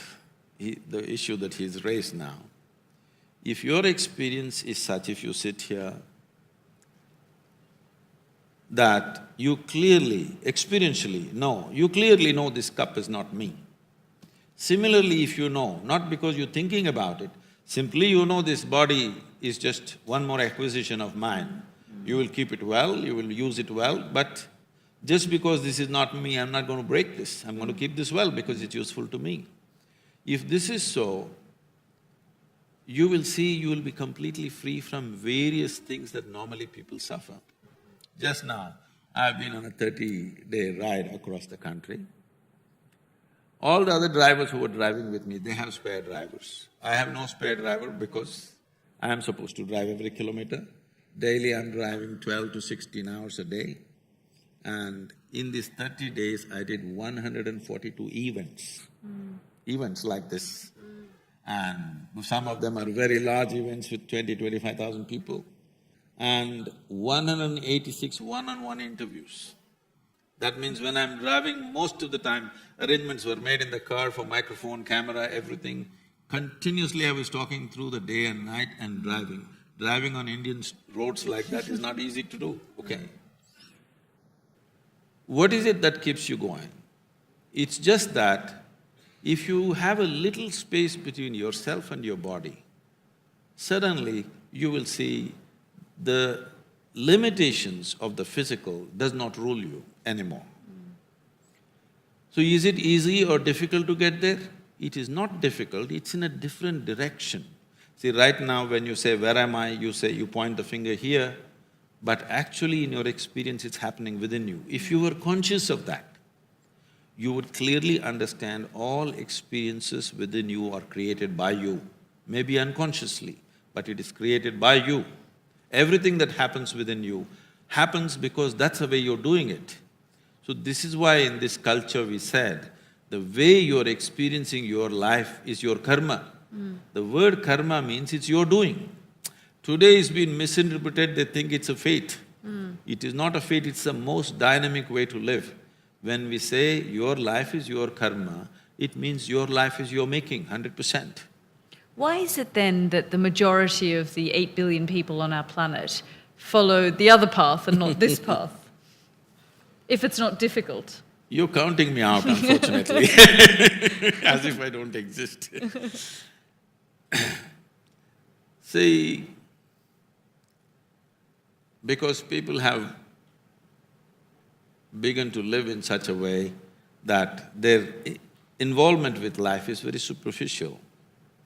the issue that he's raised now. If your experience is such, if you sit here, that you clearly, experientially know, you clearly know this cup is not me. Similarly, if you know, not because you're thinking about it, simply you know this body is just one more acquisition of mine. You will keep it well, you will use it well, but just because this is not me, I'm not going to break this. I'm going to keep this well because it's useful to me. If this is so, you will see you will be completely free from various things that normally people suffer. Just now, I've been on a 30-day ride across the country. All the other drivers who were driving with me, they have spare drivers. I have no spare driver because I am supposed to drive every kilometer. Daily I'm driving 12 to 16 hours a day. And in these 30 days, I did 142 events. Events like this. And some of them are very large events with 25,000 people. And 186 one-on-one interviews. That means when I'm driving, most of the time, arrangements were made in the car for microphone, camera, everything. Continuously I was talking through the day and night and driving. Driving on Indian roads like that is not easy to do, okay? What is it that keeps you going? It's just that if you have a little space between yourself and your body, suddenly you will see the limitations of the physical does not rule you anymore. So is it easy or difficult to get there? It is not difficult, it's in a different direction. See, right now when you say, where am I, you say, you point the finger here, but actually in your experience it's happening within you. If you were conscious of that, you would clearly understand all experiences within you are created by you, maybe unconsciously, but it is created by you. Everything that happens within you happens because that's the way you're doing it. So this is why in this culture we said, the way you're experiencing your life is your karma. The word karma means it's your doing. Today it's been misinterpreted, they think it's a fate. It is not a fate, it's the most dynamic way to live. When we say your life is your karma, it means your life is your making, 100%. Why is it then that the majority of the 8 billion people on our planet follow the other path and not this path? If it's not difficult? You're counting me out, unfortunately, as if I don't exist. See, because people have begun to live in such a way that their involvement with life is very superficial.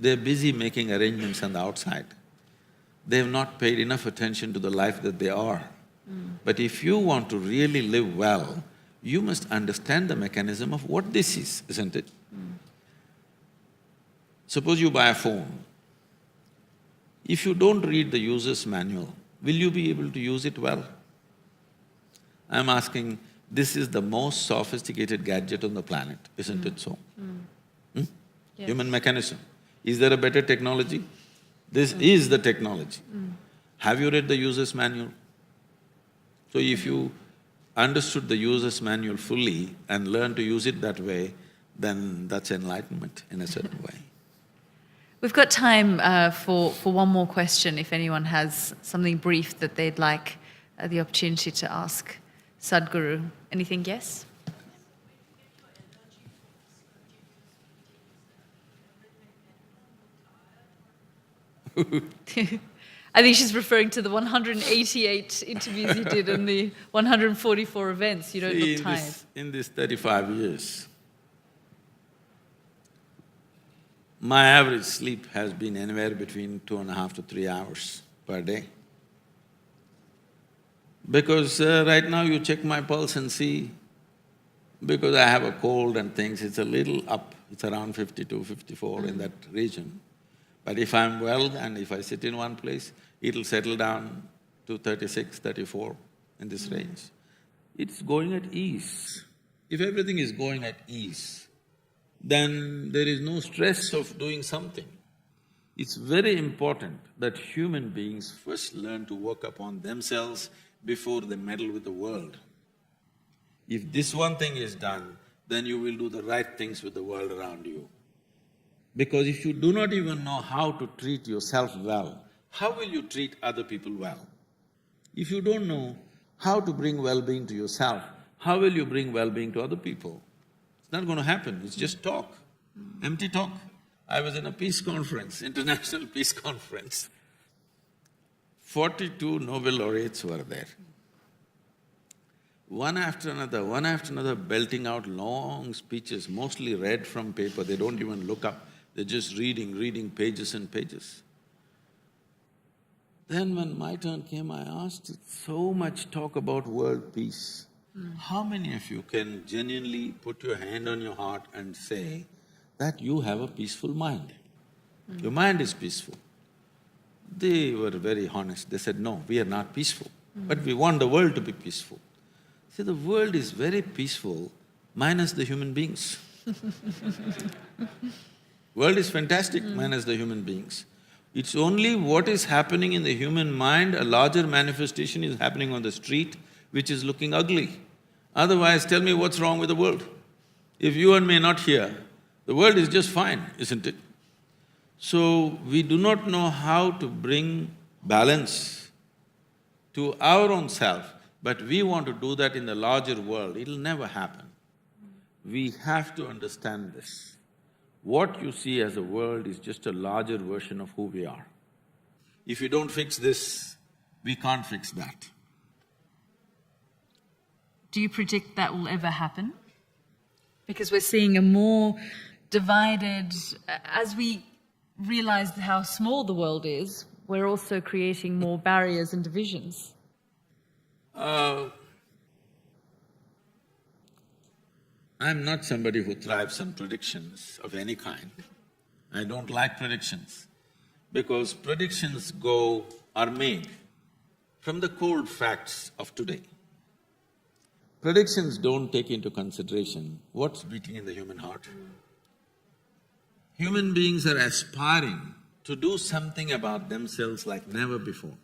They're busy making arrangements on the outside. They have not paid enough attention to the life that they are. But if you want to really live well, you must understand the mechanism of what this is, isn't it? Suppose you buy a phone. If you don't read the user's manual, will you be able to use it well? I'm asking, this is the most sophisticated gadget on the planet, isn't it so? Yes. Human mechanism. Is there a better technology? This is the technology. Have you read the user's manual? So if you understood the user's manual fully and learn to use it that way, then that's enlightenment in a certain way. We've got time for one more question, if anyone has something brief that they'd like the opportunity to ask Sadhguru. Anything, yes? I think she's referring to the 188 interviews you did and the 144 events. You don't See, look tired. in this 35 years, my average sleep has been anywhere between 2.5 to 3 hours per day. Because right now you check my pulse and see, because I have a cold and things, it's a little up, it's around 52, 54 in that region. But if I'm well and if I sit in one place, it'll settle down to 36, 34 in this range. It's going at ease. If everything is going at ease, then there is no stress of doing something. It's very important that human beings first learn to work upon themselves before they meddle with the world. If this one thing is done, then you will do the right things with the world around you. Because if you do not even know how to treat yourself well, how will you treat other people well? If you don't know how to bring well-being to yourself, how will you bring well-being to other people? It's not going to happen, it's just talk, empty talk. I was in a peace conference, international peace conference. 42 Nobel laureates were there. One after another, belting out long speeches, mostly read from paper, they don't even look up. They're just reading pages and pages. Then when my turn came, I asked, so much talk about world peace. How many of you can genuinely put your hand on your heart and say that you have a peaceful mind? Your mind is peaceful. They were very honest, they said, no, we are not peaceful, but we want the world to be peaceful. See, the world is very peaceful minus the human beings. World is fantastic minus the human beings. It's only what is happening in the human mind, a larger manifestation is happening on the street, which is looking ugly. Otherwise, tell me what's wrong with the world. If you and me are not here, the world is just fine, isn't it? So, we do not know how to bring balance to our own self, but we want to do that in the larger world, it'll never happen. We have to understand this. What you see as a world is just a larger version of who we are. If you don't fix this, we can't fix that. Do you predict that will ever happen? Because we're seeing a more divided… As we realize how small the world is, we're also creating more barriers and divisions. I'm not somebody who thrives on predictions of any kind. I don't like predictions, because predictions are made from the cold facts of today. Predictions don't take into consideration what's beating in the human heart. Human beings are aspiring to do something about themselves like never before.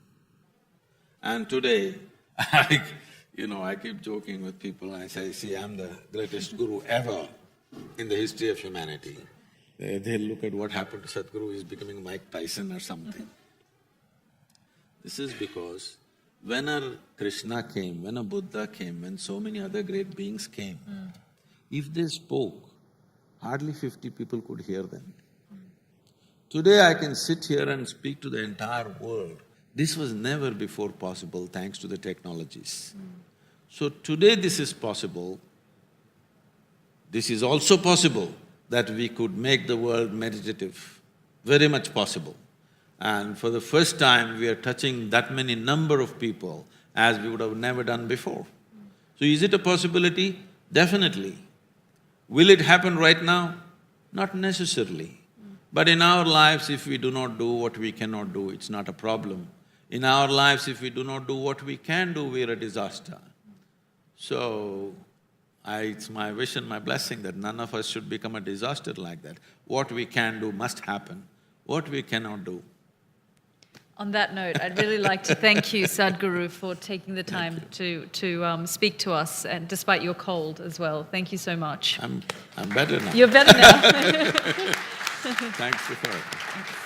And today, I keep joking with people, I say, see, I'm the greatest guru ever in the history of humanity. They'll look at what happened to Sadhguru, he's becoming Mike Tyson or something. This is because when a Krishna came, when a Buddha came, when so many other great beings came, if they spoke, hardly 50 people could hear them. Today I can sit here and speak to the entire world This was never before possible thanks to the technologies. So today this is possible. This is also possible that we could make the world meditative, very much possible. And for the first time, we are touching that many number of people as we would have never done before. So is it a possibility? Definitely. Will it happen right now? Not necessarily. But in our lives, if we do not do what we cannot do, it's not a problem. In our lives, if we do not do what we can do, we're a disaster. So, it's my wish and my blessing that none of us should become a disaster like that. What we can do must happen. What we cannot do. On that note, I'd really like to thank you, Sadhguru, for taking the time to speak to us, and despite your cold as well. Thank you so much. I'm better now. You're better now. Thanks for it.